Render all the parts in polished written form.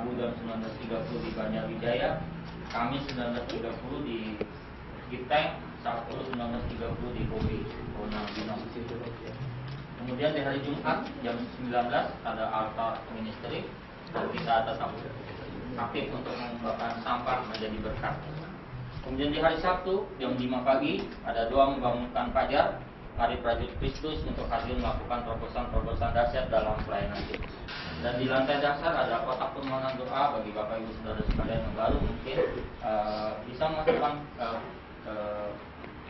Rabu jam 19.30 di Banjarwijaya, Kamis 19.30 di Gipteng, Sabtu 19.30 di Bobi, Bonang Binong. Kemudian di hari Jumat jam 19 ada altar ministry dan kita tetap aktif untuk membakar sampah menjadi berkat. Kemudian di hari Sabtu jam 5 pagi ada doa membangunkan fajar, Hari Prajurit Kristus untuk hadir melakukan terobosan-terobosan dahsyat dalam pelayanan kita. Dan di lantai dasar ada kotak permohonan doa bagi Bapak Ibu Saudara sekalian yang baru mungkin bisa melakukan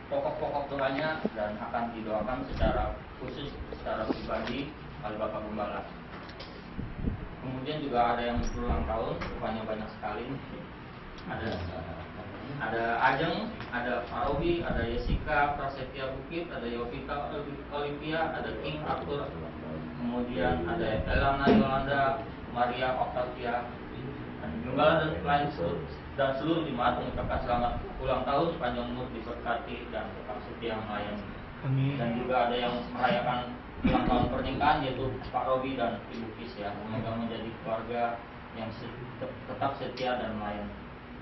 pokok-pokok doanya dan akan didoakan secara khusus, secara pribadi oleh Bapak Gembala. Kemudian juga ada yang berulang tahun, rupanya banyak sekali. Ada Ajeng, ada Pak Robi, ada Jessica, Prasetya Bukit, ada Yovita Olivia, ada King Arthur, kemudian ada Elana Yolanda, Maria Octavia, Gembala dan seluruh jemaat mengucapkan selamat ulang tahun, panjang umur, diberkati dan tetap setia melayani. Dan juga ada yang merayakan ulang tahun pernikahan yaitu Pak Robi dan Ibu Kis ya, semoga menjadi keluarga yang tetap setia dan melayani.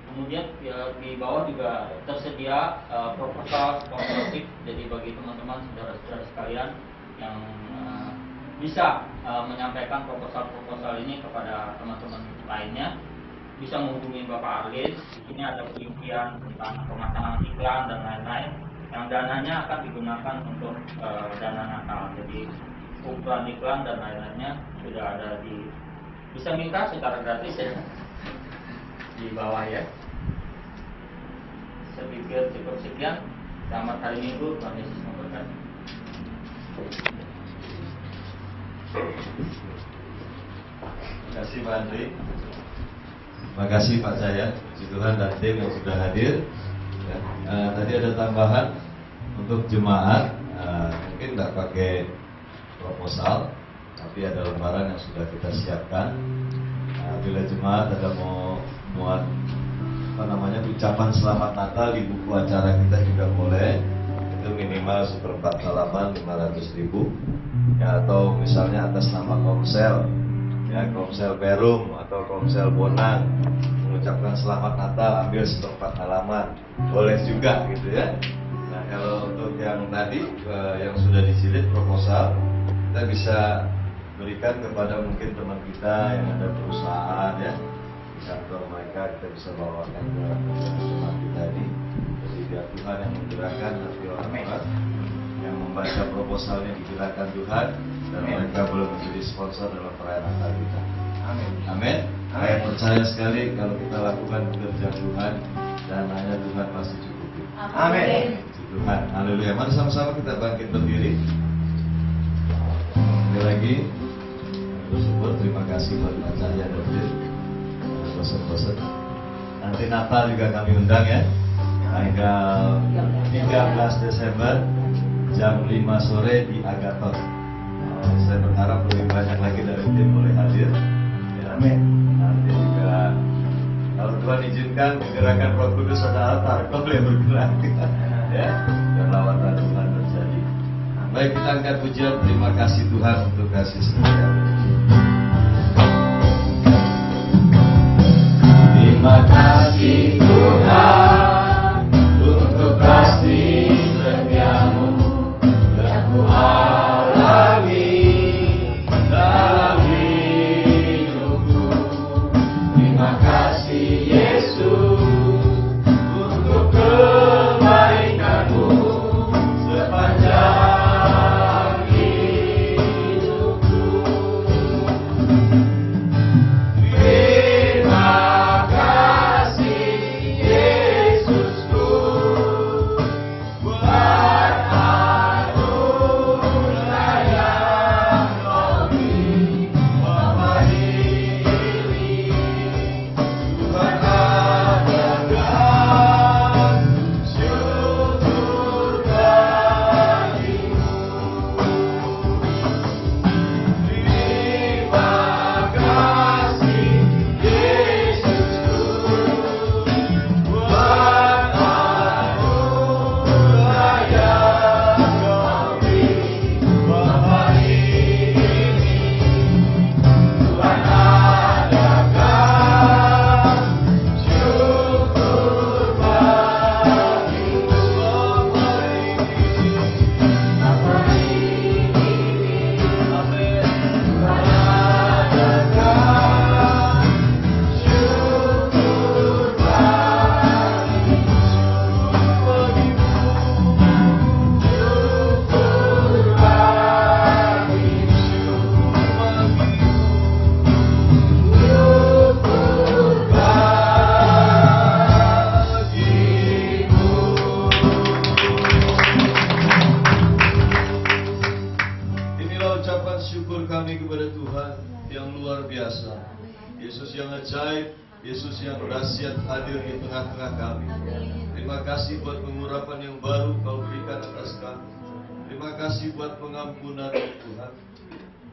Kemudian ya, di bawah juga tersedia proposal sponsorship, jadi bagi teman-teman saudara-saudara sekalian yang bisa menyampaikan proposal ini kepada teman-teman lainnya, bisa menghubungi Bapak Arlis. Ini ada penelitian tentang pemasangan iklan dan lain-lain, yang dananya akan digunakan untuk dana Natal. Jadi ukuran iklan dan lain-lainnya sudah ada bisa minta secara gratis ya di bawah ya. Saya pikir cukup sekian. Selamat hari Minggu, Tuhan Yesus memberkati. Terima kasih Pak Andri. Terima kasih Pak Jaya, puji Tuhan dan tim yang sudah hadir. Ya, tadi ada tambahan untuk jemaat, mungkin nggak pakai proposal, tapi ada lembaran yang sudah kita siapkan. Bila jemaat ada mau muat ucapan selamat Natal di buku acara kita juga boleh. Itu minimal seperempat halaman 500.000 ya, atau misalnya atas nama Komsel ya, Komsel Perum atau Komsel Bonang mengucapkan selamat Natal, ambil seperempat halaman boleh juga gitu ya. Nah kalau untuk yang tadi yang sudah dijilid proposal, kita bisa berikan kepada mungkin teman kita yang ada perusahaan ya, di kantor mereka, kita bisa bawakan ke teman kita ini. Jadi biar Tuhan yang menggerakkan hati orang-orang yang membaca proposalnya, digerakkan Tuhan, dan mereka boleh menjadi sponsor dalam perayaan Natal kita. Amin. Amin. Saya percaya sekali kalau kita lakukan pekerjaan Tuhan, dan hanya Tuhan pasti cukupi. Amin. Tuhan, haleluya. Mari sama-sama kita bangkit berdiri. Sekali lagi bersyukur, terima kasih buat Pak Cahya dan Tim, bosan-bosan. Nanti Natal juga kami undang ya, tanggal 13 Desember jam 5 sore di Agathon. Saya berharap lebih banyak lagi dari tim boleh hadir ya. Amin. Nanti juga kalau Tuhan izinkan gerakan Roh Kudus ada altar, kau boleh bergerak ya, dan lawatan Tuhan terjadi. Baik, kita angkat pujian, terima kasih Tuhan untuk kasih setia. Terima kasih Tuhan untuk kasih setiamu yang ku alami dalam hidupku. Terima kasih Yesus untuk kebaikanmu sepanjang hidupku. Terima kasih kami kepada Tuhan yang luar biasa. Yesus yang ajaib, Yesus yang dahsyat hadir di tengah-tengah kami. Terima kasih buat pengurapan yang baru Kau berikan atas kami. Terima kasih buat pengampunan Tuhan.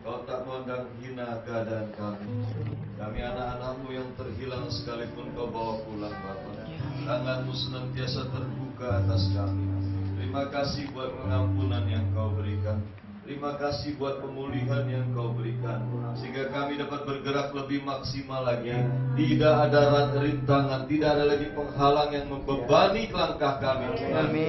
Kau tak memandang hina keadaan kami. Kami anak-anak-Mu yang terhilang sekalipun Kau bawa pulang Bapa. Tangan-Mu senantiasa terbuka atas kami. Terima kasih buat pengampunan yang Kau berikan. Terima kasih buat pemulihan yang Kau berikan, sehingga kami dapat bergerak lebih maksimal lagi. Tidak ada rintangan, tidak ada lagi penghalang yang membebani langkah kami.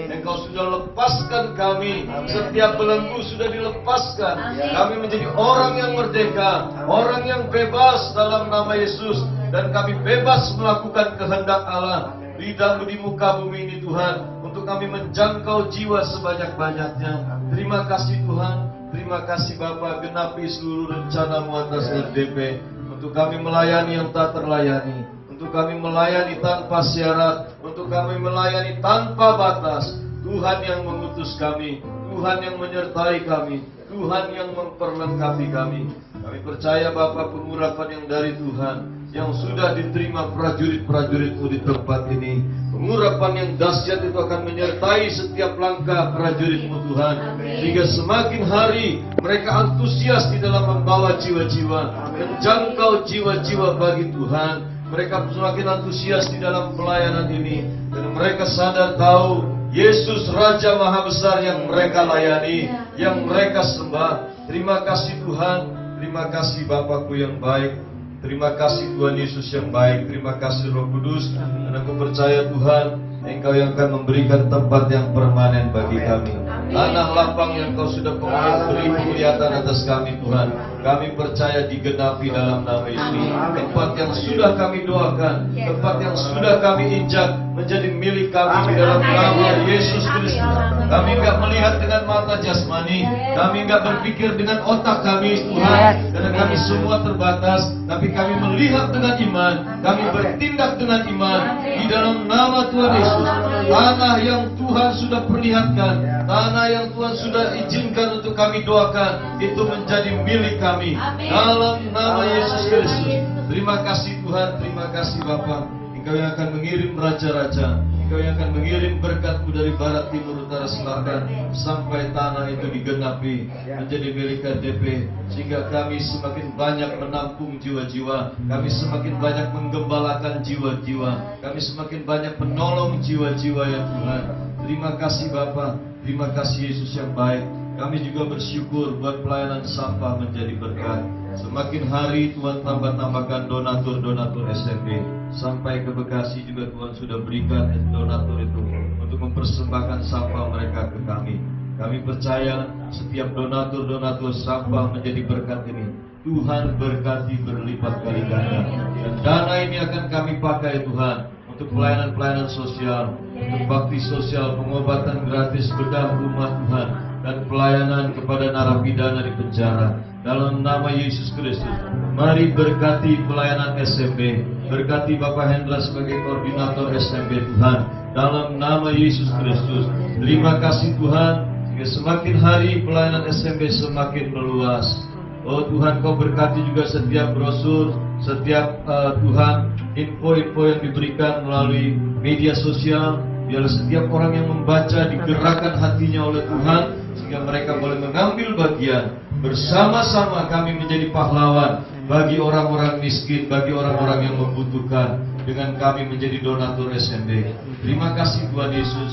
Engkau sudah lepaskan kami, setiap belenggu sudah dilepaskan. Kami menjadi orang yang merdeka, orang yang bebas dalam nama Yesus. Dan kami bebas melakukan kehendak Allah di muka bumi ini Tuhan, untuk kami menjangkau jiwa sebanyak-banyaknya. Terima kasih Tuhan. Terima kasih Bapa, genapi seluruh rencana-Mu atas RDP, untuk kami melayani yang tak terlayani, untuk kami melayani tanpa syarat, untuk kami melayani tanpa batas. Tuhan yang mengutus kami, Tuhan yang menyertai kami, Tuhan yang memperlengkapi kami. Kami percaya Bapa, pengurapan yang dari Tuhan, yang sudah diterima prajurit-prajurit-Mu di tempat ini, pengurapan yang dahsyat itu akan menyertai setiap langkah prajurit-Mu Tuhan, sehingga semakin hari mereka antusias di dalam membawa jiwa-jiwa, menjangkau jiwa-jiwa bagi Tuhan. Mereka semakin antusias di dalam pelayanan ini, dan mereka sadar tahu Yesus Raja Maha Besar yang mereka layani, yang mereka sembah. Terima kasih Tuhan, terima kasih Bapakku yang baik. Terima kasih Tuhan Yesus yang baik. Terima kasih Roh Kudus. Dan aku percaya Tuhan, Engkau yang akan memberikan tempat yang permanen bagi kami. Tanah lapang yang Kau sudah beri penglihatan atas kami Tuhan, kami percaya digenapi dalam nama Yesus. Tempat yang sudah kami doakan, tempat yang sudah kami injak, menjadi milik kami di dalam nama Yesus Kristus. Kami enggak melihat dengan mata jasmani, kami enggak berpikir dengan otak kami Tuhan, karena kami semua terbatas. Tapi kami melihat dengan iman, kami bertindak dengan iman di dalam nama Tuhan Yesus. Tanah yang Tuhan sudah perlihatkan, tanah yang Tuhan sudah izinkan untuk kami doakan, itu menjadi milik kami dalam nama Yesus Kristus. Terima kasih Tuhan, terima kasih Bapa. Engkau yang akan mengirim raja-raja, Engkau yang akan mengirim berkat-Mu dari barat, timur, utara, selatan, sampai tanah itu digenapi menjadi milik RDP, sehingga kami semakin banyak menampung jiwa-jiwa, kami semakin banyak menggembalakan jiwa-jiwa, kami semakin banyak menolong jiwa-jiwa ya Tuhan. Terima kasih Bapa, terima kasih Yesus yang baik. Kami juga bersyukur buat pelayanan sampah menjadi berkat. Semakin hari Tuhan tambah-tambahkan donatur-donatur SMP. Sampai ke Bekasi juga Tuhan sudah berikan donatur itu untuk mempersembahkan sampah mereka ke kami. Kami percaya setiap donatur-donatur sampah menjadi berkat ini, Tuhan berkati berlipat kali ganda. Dan dana ini akan kami pakai Tuhan untuk pelayanan-pelayanan sosial, untuk bakti sosial, pengobatan gratis, bedah rumah Tuhan, dan pelayanan kepada narapidana di penjara. Dalam nama Yesus Kristus, mari berkati pelayanan SMP, berkati Bapak Hendra sebagai koordinator SMP Tuhan. Dalam nama Yesus Kristus, terima kasih Tuhan, sehingga semakin hari pelayanan SMP semakin meluas. Oh Tuhan, Kau berkati juga setiap brosur, setiap Tuhan, info-info yang diberikan melalui media sosial. Biarlah setiap orang yang membaca digerakkan hatinya oleh Tuhan, sehingga mereka boleh mengambil bagian. Bersama-sama kami menjadi pahlawan bagi orang-orang miskin, bagi orang-orang yang membutuhkan, dengan kami menjadi donatur SMP. Terima kasih Tuhan Yesus.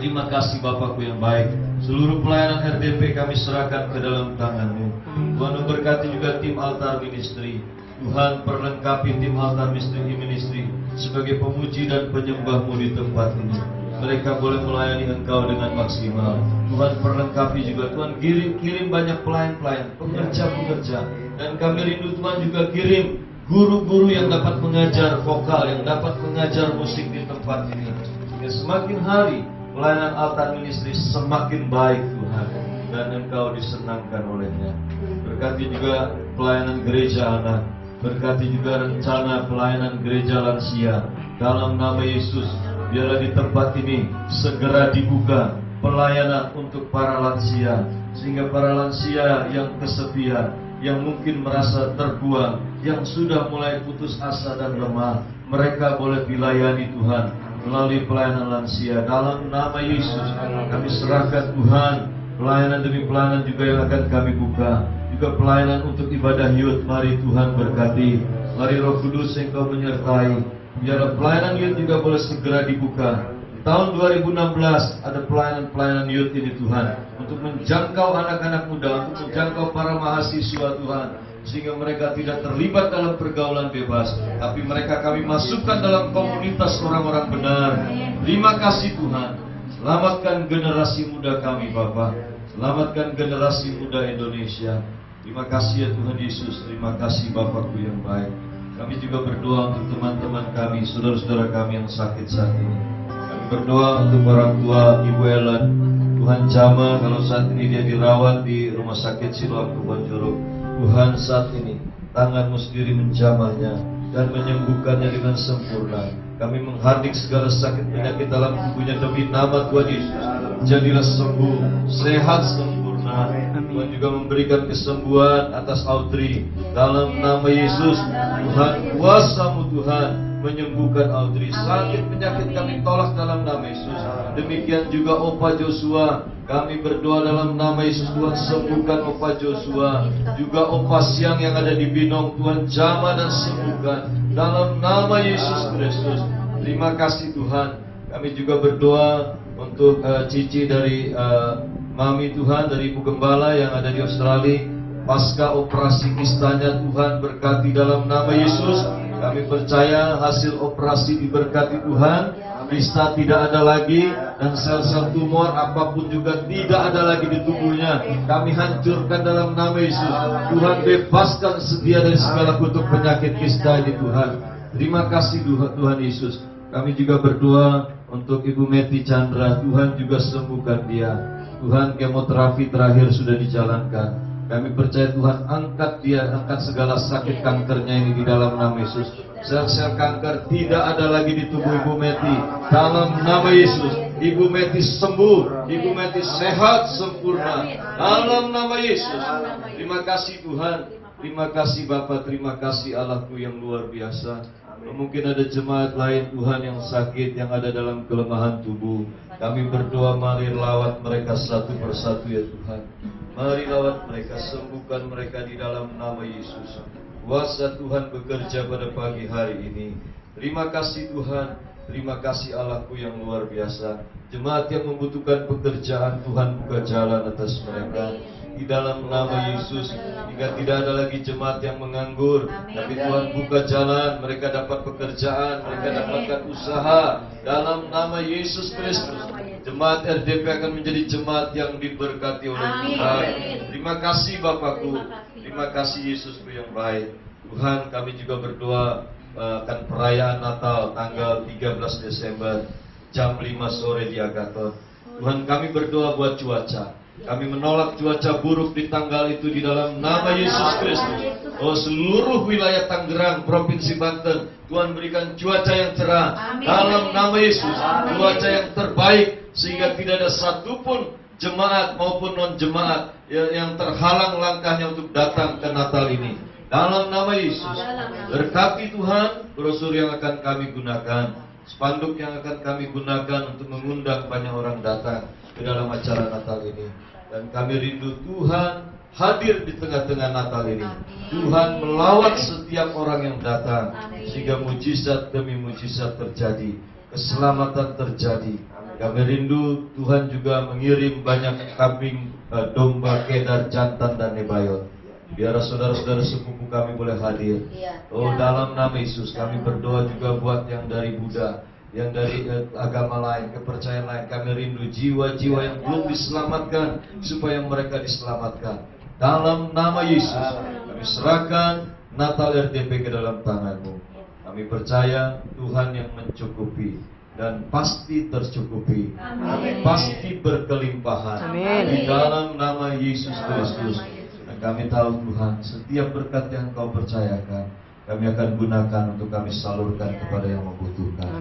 Terima kasih Bapakku yang baik. Seluruh pelayanan RDP kami serahkan ke dalam tangan-Mu. Tuhan memberkati juga tim altar ministry. Tuhan perlengkapi tim altar ministry sebagai pemuji dan penyembah-Mu di tempat ini. Mereka boleh melayani Engkau dengan maksimal. Tuhan perlengkapi juga, Tuhan kirim banyak pelayan-pelayan, pekerja-pekerja. Dan kami rindu Tuhan juga kirim guru-guru yang dapat mengajar vokal, yang dapat mengajar musik di tempat ini. Sehingga semakin hari pelayanan altar ministry semakin baik Tuhan, dan Engkau disenangkan olehnya. Berkati juga pelayanan gereja anak, berkati juga rencana pelayanan gereja lansia. Dalam nama Yesus, biarlah di tempat ini segera dibuka pelayanan untuk para lansia, sehingga para lansia yang kesepian, yang mungkin merasa terbuang, yang sudah mulai putus asa dan lemah, mereka boleh dilayani Tuhan melalui pelayanan lansia. Dalam nama Yesus kami serahkan Tuhan, pelayanan demi pelayanan juga yang akan kami buka, juga pelayanan untuk ibadah youth. Mari Tuhan berkati, mari Roh Kudus Engkau menyertai, biar pelayanan youth juga boleh segera dibuka. Tahun 2016 ada pelayanan youth ini Tuhan, untuk menjangkau anak-anak muda, untuk menjangkau para mahasiswa Tuhan, sehingga mereka tidak terlibat dalam pergaulan bebas, tapi mereka kami masukkan dalam komunitas orang-orang benar. Terima kasih Tuhan, selamatkan generasi muda kami Bapa, selamatkan generasi muda Indonesia. Terima kasih ya Tuhan Yesus, terima kasih Bapakku yang baik. Kami juga berdoa untuk teman-teman kami, saudara-saudara kami yang sakit saat ini. Berdoa untuk orang tua Ibu Ellen, Tuhan jamah kalau saat ini dia dirawat di Rumah Sakit Siloam Kebonjeruk. Tuhan saat ini tangan-Mu sendiri menjamahnya dan menyembuhkannya dengan sempurna. Kami menghardik segala sakit penyakit dalam tubuhnya demi nama Tuhan Yesus. Jadilah sembuh, sehat sempurna. Tuhan juga memberikan kesembuhan atas Audrey dalam nama Yesus. Tuhan, kuasa-Mu Tuhan menyembuhkan Audrey. Sakit penyakit kami tolak dalam nama Yesus. Demikian juga Opa Joshua, kami berdoa dalam nama Yesus. Tuhan sembuhkan Opa Joshua, juga Opa Siang yang ada di Binong. Tuhan jamah dan sembuhkan dalam nama Yesus Kristus. Terima kasih Tuhan. Kami juga berdoa untuk Cici dari Mami Tuhan, dari Ibu Gembala yang ada di Australia. Pasca operasi kistanya, Tuhan berkati dalam nama Yesus. Kami percaya hasil operasi diberkati Tuhan, kista tidak ada lagi, dan sel-sel tumor apapun juga tidak ada lagi di tubuhnya. Kami hancurkan dalam nama Yesus. Tuhan bebaskan setia dari segala kutuk penyakit kista ini Tuhan. Terima kasih Tuhan Yesus. Kami juga berdoa untuk Ibu Meti Chandra, Tuhan juga sembuhkan dia. Tuhan, kemoterapi terakhir sudah dijalankan. Kami percaya Tuhan angkat dia, angkat segala sakit kankernya ini di dalam nama Yesus. Sel-sel kanker tidak ada lagi di tubuh Ibu Meti. Dalam nama Yesus, Ibu Meti sembuh, Ibu Meti sehat sempurna. Dalam nama Yesus. Terima kasih Tuhan, terima kasih Bapa, terima kasih Allahku yang luar biasa. Mungkin ada jemaat lain Tuhan yang sakit, yang ada dalam kelemahan tubuh. Kami berdoa, mari lawat mereka satu persatu ya Tuhan. Mari lawat mereka, sembuhkan mereka di dalam nama Yesus. Kuasa Tuhan bekerja pada pagi hari ini. Terima kasih Tuhan, terima kasih Allahku yang luar biasa. Jemaat yang membutuhkan pekerjaan, Tuhan buka jalan atas mereka di dalam nama Yesus, hingga tidak ada lagi jemaat yang menganggur, tapi Tuhan buka jalan, mereka dapat pekerjaan, mereka dapatkan usaha dalam nama Yesus Kristus. Jemaat RDP akan menjadi jemaat yang diberkati oleh Tuhan. Terima kasih Bapakku, terima kasih Yesusku yang baik. Tuhan, kami juga berdoa akan perayaan Natal tanggal 13 Desember jam 5 sore di Agathon. Tuhan, kami berdoa buat cuaca. Kami menolak cuaca buruk di tanggal itu di dalam nama Yesus Kristus. Oh, seluruh wilayah Tangerang, Provinsi Banten, Tuhan berikan cuaca yang cerah dalam nama Yesus. Cuaca yang terbaik, sehingga tidak ada satupun jemaat maupun non-jemaat yang terhalang langkahnya untuk datang ke Natal ini. Dalam nama Yesus, berkati Tuhan brosur yang akan kami gunakan, spanduk yang akan kami gunakan untuk mengundang banyak orang datang ke dalam acara Natal ini. Dan kami rindu Tuhan hadir di tengah-tengah Natal ini. Tuhan melawat setiap orang yang datang, sehingga mujizat demi mujizat terjadi, keselamatan terjadi. Kami rindu Tuhan juga mengirim banyak kambing, domba, kedar, jantan, dan nebayot. Biar saudara-saudara sepupu kami boleh hadir. Oh, dalam nama Yesus kami berdoa juga buat yang dari Buddha, yang dari agama lain, kepercayaan lain. Kami rindu jiwa-jiwa yang belum diselamatkan, supaya mereka diselamatkan. Dalam nama Yesus kami serahkan Natal RDP ke dalam tangan-Mu. Kami percaya Tuhan yang mencukupi, dan pasti tercukupi. Pasti berkelimpahan. Di dalam nama Yesus Kristus. Dan kami tahu Tuhan, setiap berkat yang Kau percayakan, kami akan gunakan untuk kami salurkan kepada yang membutuhkan.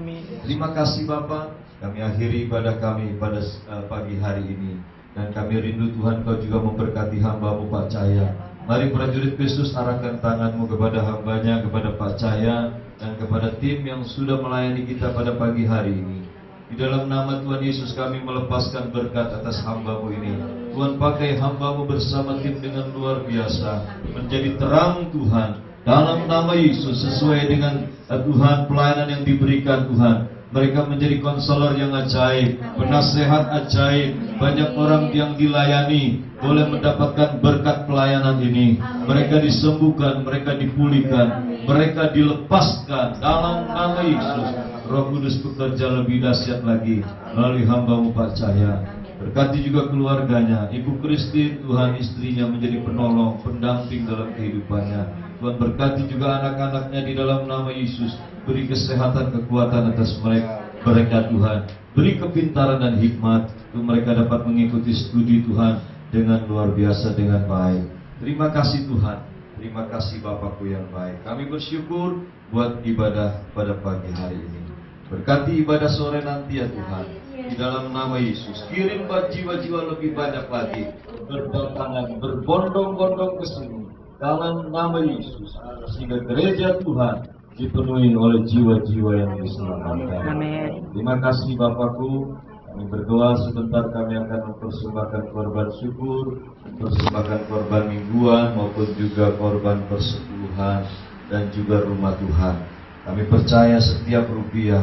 Terima kasih Bapa. Kami akhiri ibadah kami pada pagi hari ini. Dan kami rindu Tuhan Kau juga memberkati hamba-Mu Pak Cahaya. Mari prajurit Kristus, arahkan tanganmu kepada hambanya, kepada Pak Cahya, dan kepada tim yang sudah melayani kita pada pagi hari ini. Di dalam nama Tuhan Yesus kami melepaskan berkat atas hamba-Mu ini. Tuhan, pakai hamba-Mu bersama tim dengan luar biasa, menjadi terang Tuhan. Dalam nama Yesus, sesuai dengan Tuhan pelayanan yang diberikan Tuhan, mereka menjadi konselor yang ajaib, penasehat ajaib. Banyak orang yang dilayani boleh mendapatkan berkat pelayanan ini. Mereka disembuhkan, mereka dipulihkan, mereka dilepaskan dalam nama Yesus. Roh Kudus bekerja lebih dahsyat lagi melalui hamba-Mu Pak Cahya. Berkati juga keluarganya, Ibu Christine, Tuhan, istrinya menjadi penolong, pendamping dalam kehidupannya. Tuhan, berkati juga anak-anaknya di dalam nama Yesus. Beri kesehatan, kekuatan atas mereka Tuhan. Beri kepintaran dan hikmat untuk mereka dapat mengikuti studi Tuhan dengan luar biasa, dengan baik. Terima kasih Tuhan. Terima kasih Bapakku yang baik. Kami bersyukur buat ibadah pada pagi hari ini. Berkati ibadah sore nanti ya Tuhan. Di dalam nama Yesus, kirim jiwa-jiwa lebih banyak lagi berdatangan, berbondong-bondong ke sini dalam nama Yesus, sehingga gereja Tuhan dipenuhi oleh jiwa-jiwa yang diselamatkan. Amin. Terima kasih Bapakku. Kami berdoa sebentar, kami akan mempersembahkan korban syukur, mempersembahkan korban mingguan maupun juga korban persepuluhan dan juga rumah Tuhan. Kami percaya setiap rupiah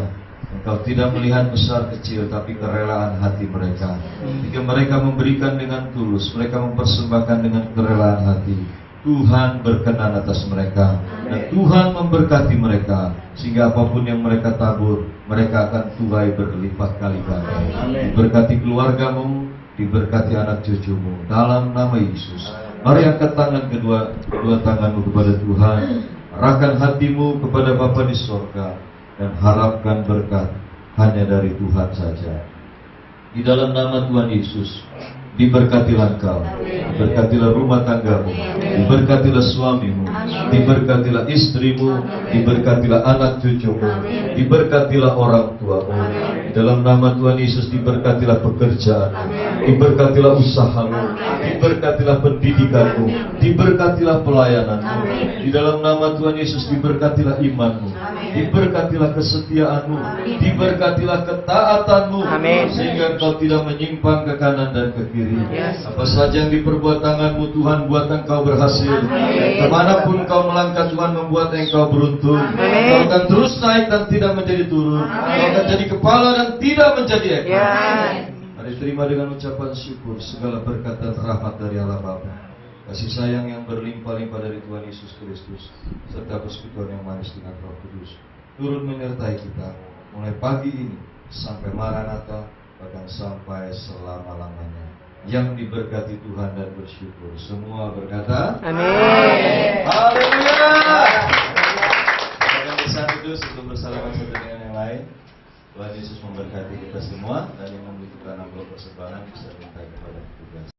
Engkau tidak melihat besar kecil, tapi kerelaan hati mereka. Jika mereka memberikan dengan tulus, mereka mempersembahkan dengan kerelaan hati, Tuhan berkenan atas mereka, dan Tuhan memberkati mereka, sehingga apapun yang mereka tabur, mereka akan tuai berlipat kali ganda. Diberkati keluargamu, diberkati anak cucumu, dalam nama Yesus. Mari angkat tangan kedua tanganmu kepada Tuhan, arahkan hatimu kepada Bapa di sorga, dan harapkan berkat hanya dari Tuhan saja. Di dalam nama Tuhan Yesus, diberkatilah engkau, diberkatilah rumah tanggamu, diberkatilah suamimu, diberkatilah istrimu, diberkatilah anak cucumu, diberkatilah orang tuamu. Di dalam nama Tuhan Yesus, diberkatilah pekerjaanmu, diberkatilah usahamu, diberkatilah pendidikanmu, diberkatilah pelayananmu. Di dalam nama Tuhan Yesus, diberkatilah imanmu, diberkatilah kesetiaanmu, diberkatilah ketaatanmu, sehingga engkau tidak menyimpang ke kanan dan ke kiri. Apa saja yang diperbuat tanganmu, Tuhan buat engkau berhasil. Kemanapun engkau melangkah, Tuhan membuat engkau beruntung. Engkau akan terus naik dan tidak menjadi turun. Engkau akan jadi kepala dan tidak menjadi ekor. Mari terima dengan ucapan syukur segala berkat dan rahmat dari Allah Bapa, kasih sayang yang berlimpah-limpah dari Tuhan Yesus Kristus, serta persekutuan yang manis dengan Roh Kudus turun menyertai kita mulai pagi ini sampai Maranatha, bahkan sampai selama-lamanya. Yang diberkati Tuhan dan bersyukur semua berkata amin. Haleluya. Kita bisa duduk untuk bersalaman satu dengan yang lain. Tuhan Yesus memberkati kita semua, dan yang membutuhkan amplop persembahan bisa minta kepada petugas.